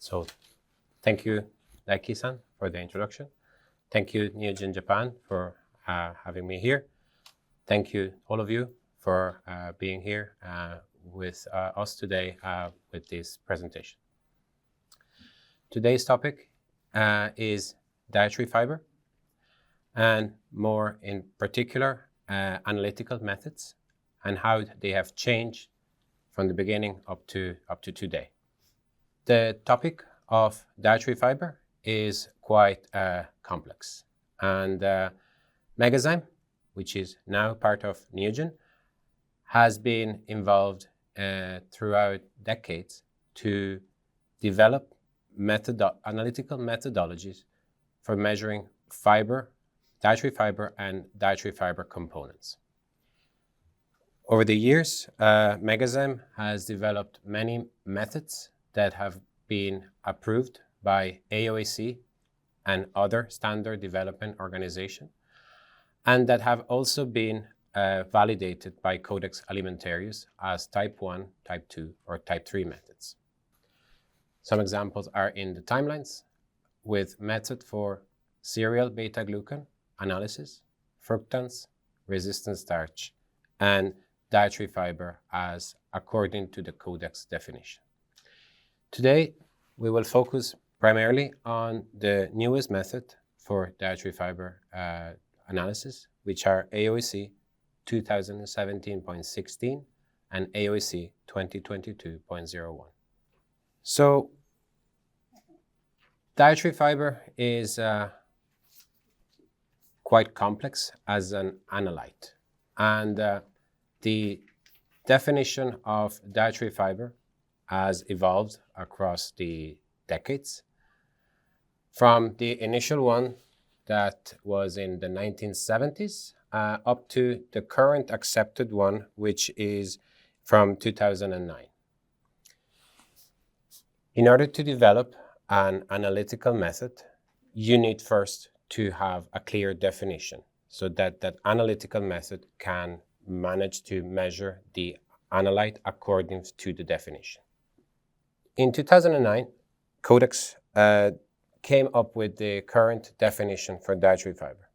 So thank you, Daiki-san, for the introduction. Thank you, Neogen Japan, for having me here. Thank you, all of you, for being here with us today with this presentation. Today's topic is dietary fiber, and more in particular, analytical methods and how they have changed from the beginning up to today. The topic of dietary fiber is quite complex, and Megazyme, which is now part of Neogen, has been involved throughout decades to develop analytical methodologies for measuring fiber, dietary fiber, and dietary fiber components. Over the years, Megazyme has developed many methods that have been approved by AOAC and other standard development organizations, and that have also been validated by Codex Alimentarius as type 1, type 2, or type 3 methods. Some examples are in the timelines with method for cereal beta-glucan analysis, fructans, resistant starch, and dietary fiber as according to the Codex definition. Today, we will focus primarily on the newest method for dietary fiber analysis, which are AOAC 2017.16 and AOAC 2022.01. So, dietary fiber is quite complex as an analyte, and the definition of dietary fiber has evolved across the decades. From the initial one that was in the 1970s up to the current accepted one, which is from 2009. In order to develop an analytical method, you need first to have a clear definition so that that analytical method can manage to measure the analyte according to the definition. In 2009, Codex came up with the current definition for dietary fiber,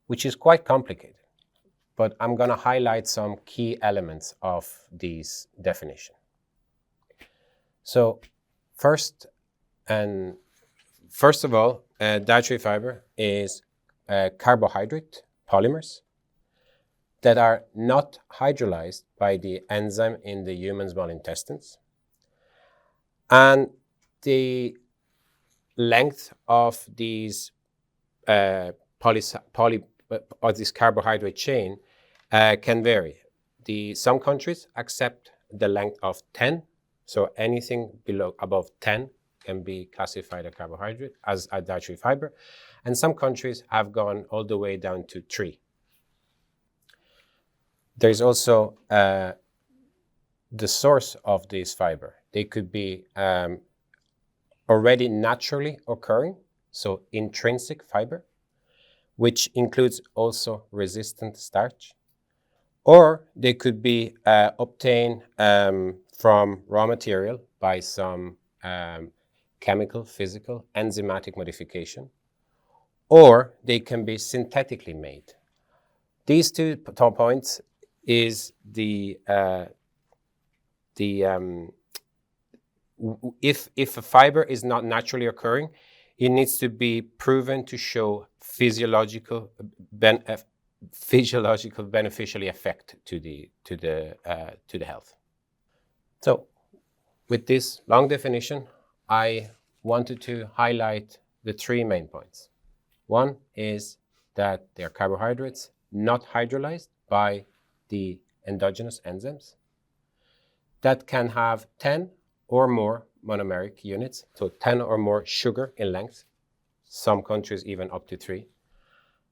which is quite complicated, but I'm going to highlight some key elements of this definition. So first of all, dietary fiber is carbohydrate polymers that are not hydrolyzed by the enzyme in the human small intestines. And the length of these this carbohydrate chain can vary. Some countries accept the length of 10, so anything above 10 can be classified as carbohydrate as a dietary fiber, and some countries have gone all the way down to 3. There's also the source of this fiber. They could be already naturally occurring, so intrinsic fiber, which includes also resistant starch, or they could be obtained from raw material by some chemical, physical, enzymatic modification, or they can be synthetically made. These 2 points is if a fiber is not naturally occurring, it needs to be proven to show physiological beneficial effect to the health. So, with this long definition, I wanted to highlight the 3 main points. One is that they are carbohydrates not hydrolyzed by the endogenous enzymes that can have 10 or more monomeric units, so 10 or more sugar in length, some countries even up to 3,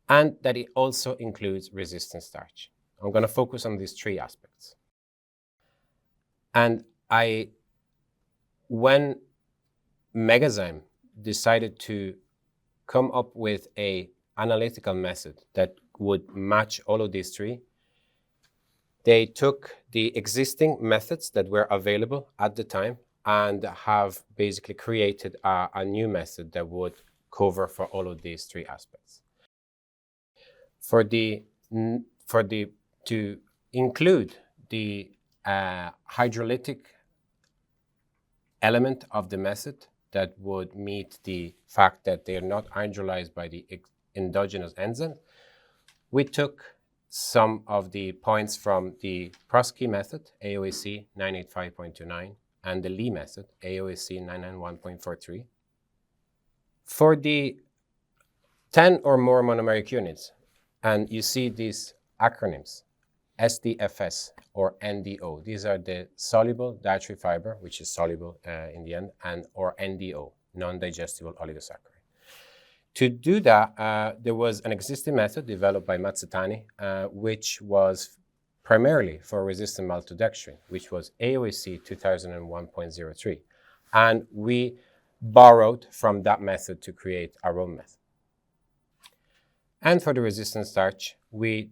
and that it also includes resistant starch. I'm going to focus on these 3 aspects. And when Megazyme decided to come up with an analytical method that would match all of these 3, they took the existing methods that were available at the time and have basically created a new method that would cover for all of these three aspects. To include the hydrolytic element of the method that would meet the fact that they are not hydrolyzed by the endogenous enzyme, we took some of the points from the Prosky method, AOAC 985.29, and the Lee method, AOAC 991.43. For the 10 or more monomeric units, and you see these acronyms, SDFS or NDO. These are the soluble dietary fiber, which is soluble in the end, and or NDO, non-digestible oligosaccharide. To do that, there was an existing method developed by Mazzettani, which was primarily for resistant maltodextrin, which was AOAC 2001.03. And we borrowed from that method to create our own method. And for the resistant starch, we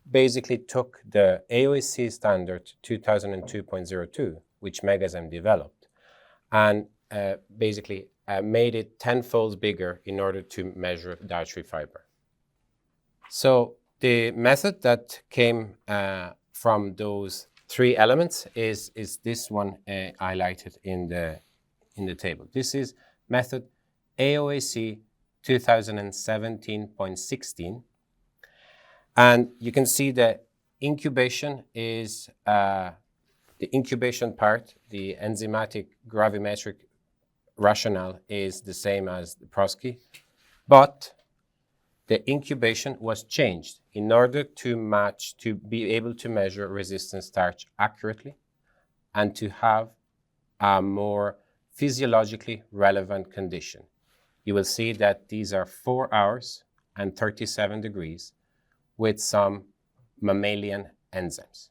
basically took the AOAC standard 2002.02, which Megazyme developed, and basically made it 10-fold bigger in order to measure dietary fiber. So the method that came from those three elements is this one highlighted in the table. This is method AOAC 2017.16. And you can see the incubation is the incubation part, the enzymatic gravimetric rationale is the same as the Prosky, but the incubation was changed in order to be able to measure resistant starch accurately and to have a more physiologically relevant condition. You will see that these are 4 hours and 37 degrees with some mammalian enzymes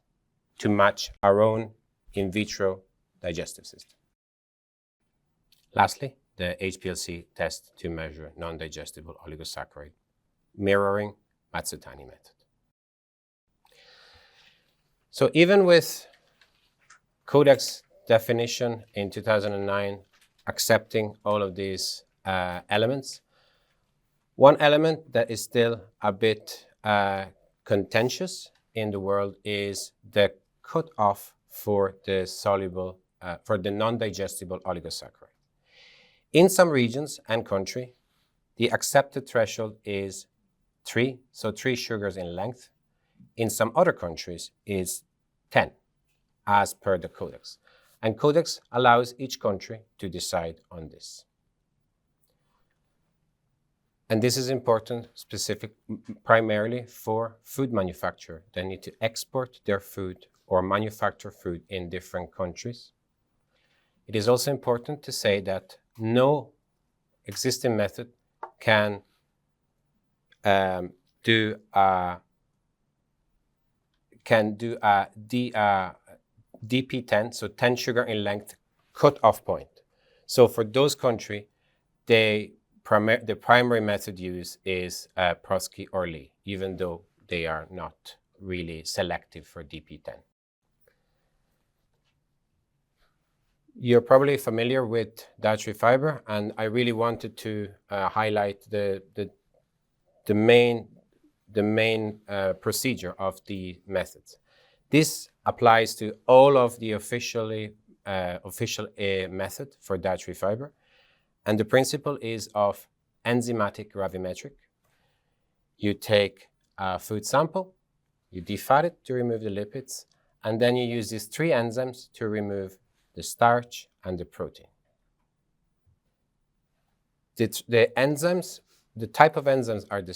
to match our own in vitro digestive system. Lastly, the HPLC test to measure non-digestible oligosaccharide, mirroring Mazzettani method. So even with Codex definition in 2009, accepting all of these elements, one element that is still a bit contentious in the world is the cutoff for the for the non-digestible oligosaccharide. In some regions and country, the accepted threshold is 3, so 3 sugars in length. In some other countries is 10, as per the Codex. And Codex allows each country to decide on this. And this is important primarily for food manufacturers. They need to export their food or manufacture food in different countries. It is also important to say that no existing method can do a DP10, so 10 sugar in length cut-off point. So for those countries, the primary method used is Prosky or Lee, even though they are not really selective for DP10. You're probably familiar with dietary fiber, and I really wanted to highlight the main procedure of the methods. This applies to all of the official method for dietary fiber, and the principle is of enzymatic gravimetric. You take a food sample, you defat it to remove the lipids, and then you use these 3 enzymes to remove the starch and the protein. The enzymes, the type of enzymes are the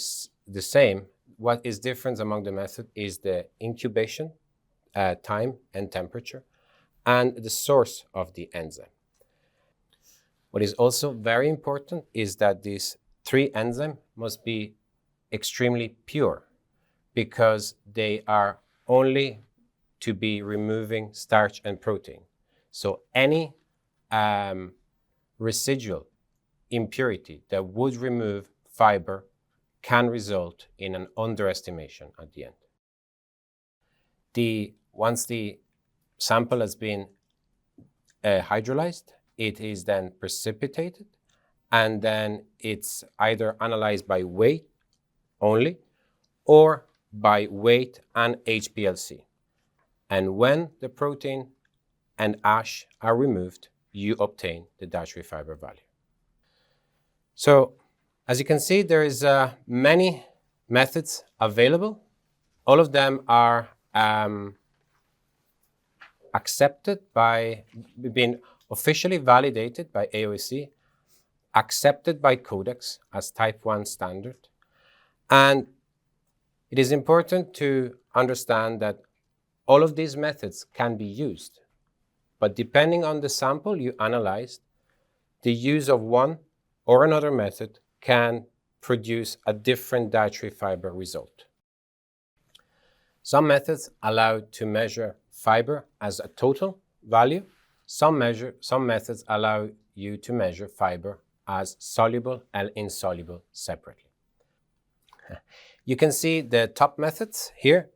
same. What is different among the method is the incubation time and temperature and the source of the enzyme. What is also very important is that these 3 enzymes must be extremely pure because they are only to be removing starch and protein. So any residual impurity that would remove fiber can result in an underestimation at the end. Once the sample has been hydrolyzed, it is then precipitated, and then it's either analyzed by weight only or by weight and HPLC. And when the protein and ash are removed, you obtain the dietary fiber value. So, as you can see, there is many methods available. All of them are accepted by, being officially validated by AOAC, accepted by Codex as type 1 standard. And it is important to understand that all of these methods can be used, but depending on the sample you analyzed, the use of one or another method can produce a different dietary fiber result. Some methods allow to measure fiber as a total value. Some methods allow you to measure fiber as soluble and insoluble separately. You can see the top methods here.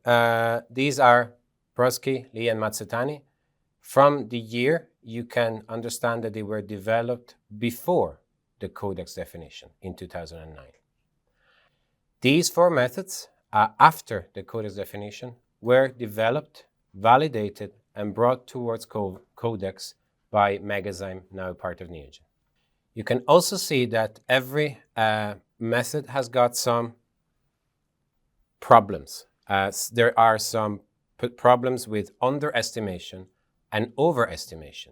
These are Brodsky, Lee, and Mazzetani. From the year, you can understand that they were developed before the Codex definition in 2009. These four methods, after the Codex definition, were developed, validated, and brought towards Codex by Megazyme, now part of Neogen. You can also see that every method has got some problems. There are some problems with underestimation and overestimation.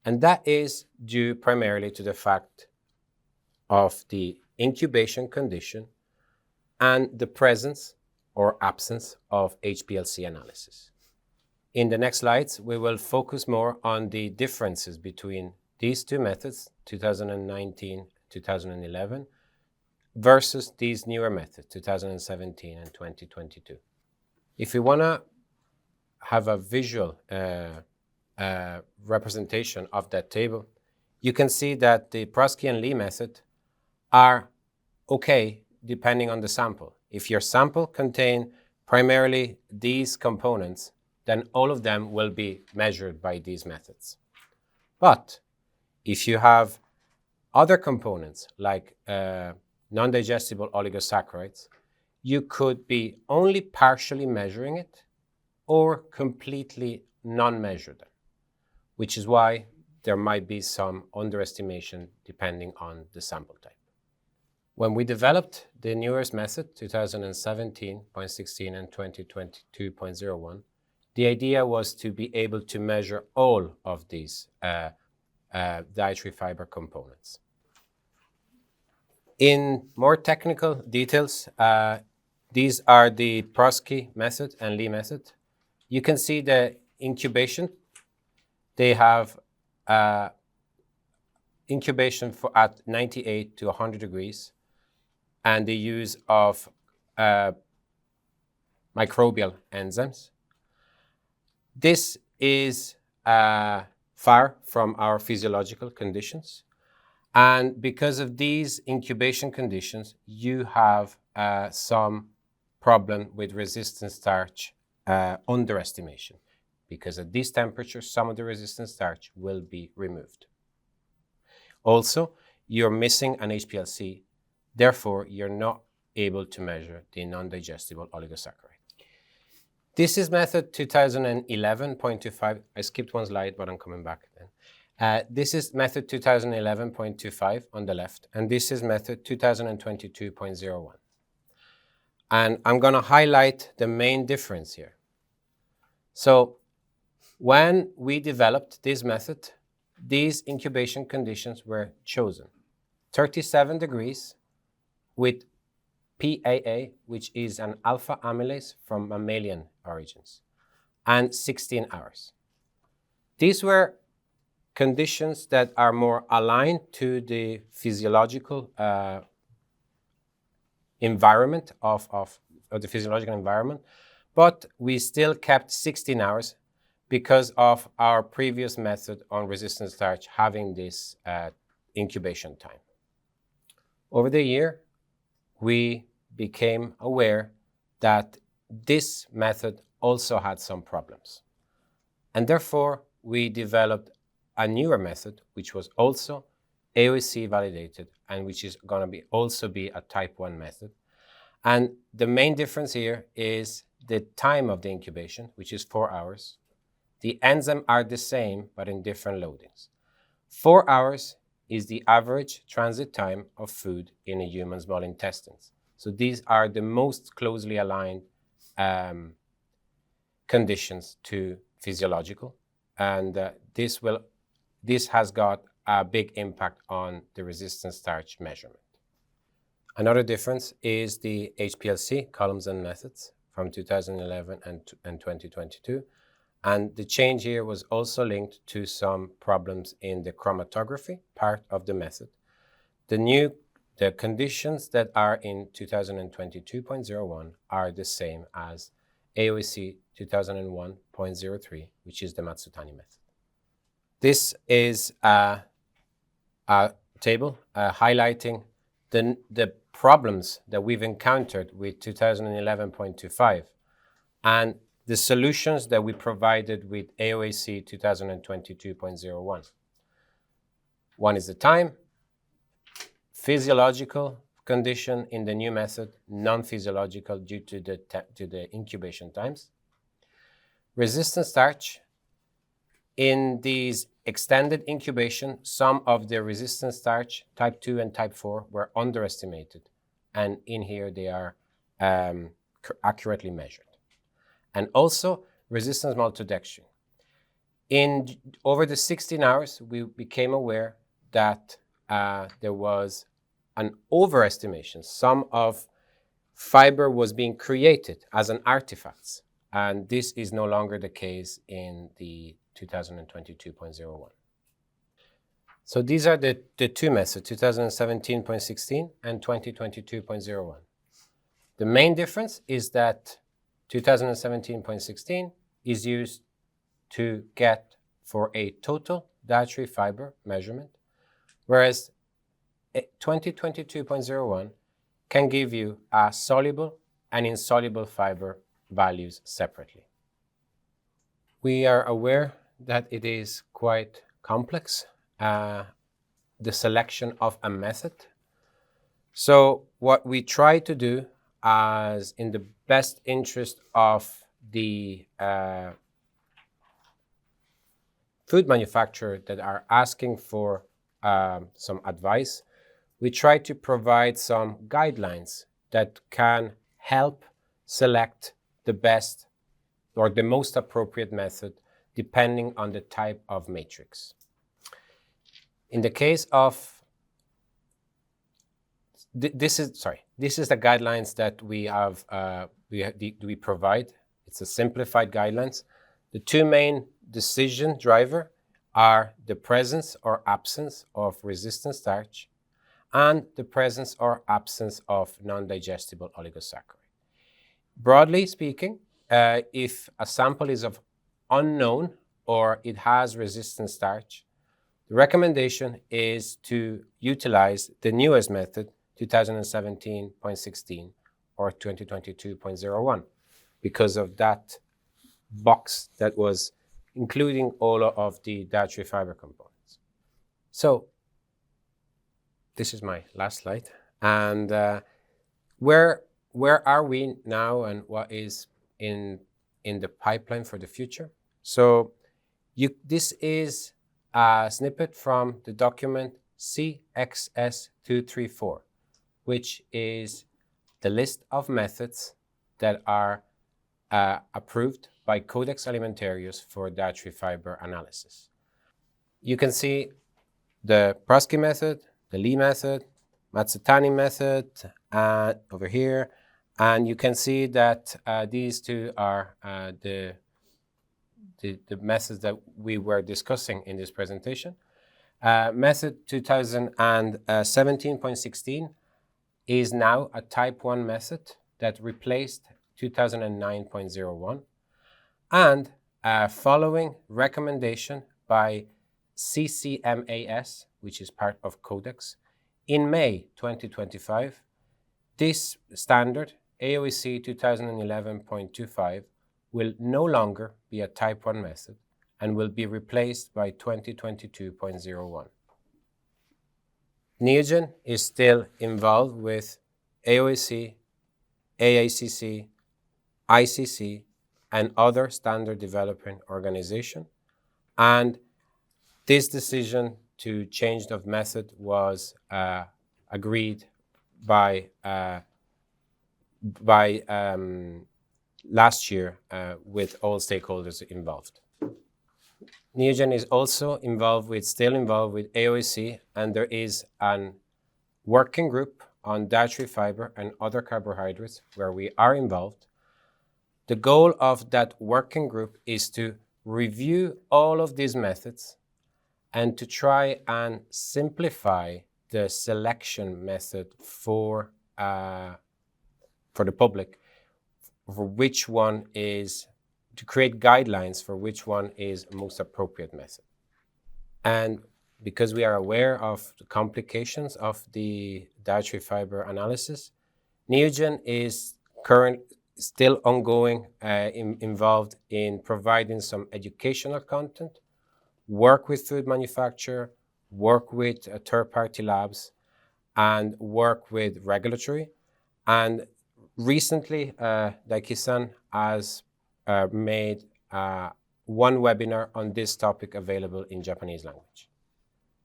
And that is due primarily to the fact of the incubation condition and the presence or absence of HPLC analysis. In the next slides, we will focus more on the differences between these two methods, 2019, 2011, versus these newer methods, 2017 and 2022. If we want to have a visual representation of that table, you can see that the Brodsky and Lee method are okay depending on the sample. If your sample contains primarily these components, then all of them will be measured by these methods. But if you have other components like non-digestible oligosaccharides, you could be only partially measuring it or completely non-measure them, which is why there might be some underestimation depending on the sample type. When we developed the newest method, 2017.16 and 2022.01, the idea was to be able to measure all of these dietary fiber components. In more technical details, these are the Brodsky method and Lee method. You can see the incubation. They have incubation at 98 to 100 degrees and the use of microbial enzymes. This is far from our physiological conditions. And because of these incubation conditions, you have some problem with resistant starch underestimation. Because at these temperatures, some of the resistant starch will be removed. Also, you're missing an HPLC. Therefore, you're not able to measure the non-digestible oligosaccharide. This is method 2011.25. I skipped one slide, but I'm coming back then. This is method 2011.25 on the left, and this is method 2022.01. And I'm going to highlight the main difference here. So when we developed this method, these incubation conditions were chosen. 37 degrees with PAA, which is an alpha amylase from mammalian origins, and 16 hours. These were conditions that are more aligned to the physiological environment of the physiological environment, but we still kept 16 hours because of our previous method on resistant starch having this incubation time. Over the year, we became aware that this method also had some problems. And therefore, we developed a newer method, which was also AOAC validated and which is going to also be a type 1 method. And the main difference here is the time of the incubation, which is 4 hours. The enzymes are the same, but in different loadings. 4 hours is the average transit time of food in a human small intestines. So these are the most closely aligned conditions to physiological, and this has got a big impact on the resistant starch measurement. Another difference is the HPLC columns and methods from 2011 and 2022. And the change here was also linked to some problems in the chromatography part of the method. The conditions that are in 2022.01 are the same as AOAC 2001.03, which is the Matsutani method. This is a table highlighting the problems that we've encountered with 2011.25 and the solutions that we provided with AOAC 2022.01. One is the time, physiological condition in the new method, non-physiological due to the incubation times. Resistant starch, in these extended incubation, some of the resistant starch, type 2 and type 4, were underestimated. And in here they are accurately measured. And also resistance maltodextrin. Over the 16 hours, we became aware that there was an overestimation. Some of fiber was being created as an artifact, and this is no longer the case in the 2022.01. So these are the two methods, 2017.16 and 2022.01. The main difference is that 2017.16 is used to get for a total dietary fiber measurement, whereas 2022.01 can give you a soluble and insoluble fiber values separately. We are aware that it is quite complex, the selection of a method. So what we try to do, as in the best interest of the food manufacturer that are asking for some advice, we try to provide some guidelines that can help select the best or the most appropriate method depending on the type of matrix. In the case of this is the guidelines that we have we provide. It's a simplified guidelines. The two main decision driver are the presence or absence of resistant starch and the presence or absence of non-digestible oligosaccharide. Broadly speaking, if a sample is of unknown or it has resistant starch, the recommendation is to utilize the newest method, 2017.16 or 2022.01, because of that box that was including all of the dietary fiber components. So this is my last slide. And where are we now and what is in the pipeline for the future? So this is a snippet from the document CXS234, which is the list of methods that are approved by Codex Alimentarius for dietary fiber analysis. You can see the Prosky method, the Lee method, Matsutani method over here, and you can see that these two are the methods that we were discussing in this presentation. Method 2017.16 is now a type 1 method that replaced 2009.01, and following recommendation by CCMAS, which is part of Codex, in May 2025, this standard, AOAC 2011.25, will no longer be a type 1 method and will be replaced by 2022.01. Neogen is still involved with AOAC, AACC, ICC, and other standard development organizations, and this decision to change the method was agreed by last year with all stakeholders involved. Neogen is also still involved with AOAC, and there is a working group on dietary fiber and other carbohydrates where we are involved. The goal of that working group is to review all of these methods and to try and simplify the selection method for the public, for which one is to create guidelines for which one is the most appropriate method. And because we are aware of the complications of the dietary fiber analysis, Neogen is still ongoing, involved in providing some educational content, work with food manufacturer, work with third-party labs, and work with regulatory. And recently, Daiki-san has made one webinar on this topic available in Japanese language.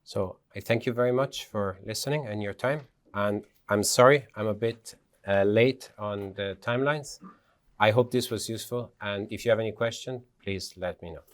So I thank you very much for listening and your time. And I'm sorry I'm a bit late on the timelines. I hope this was useful. And if you have any questions, please let me know.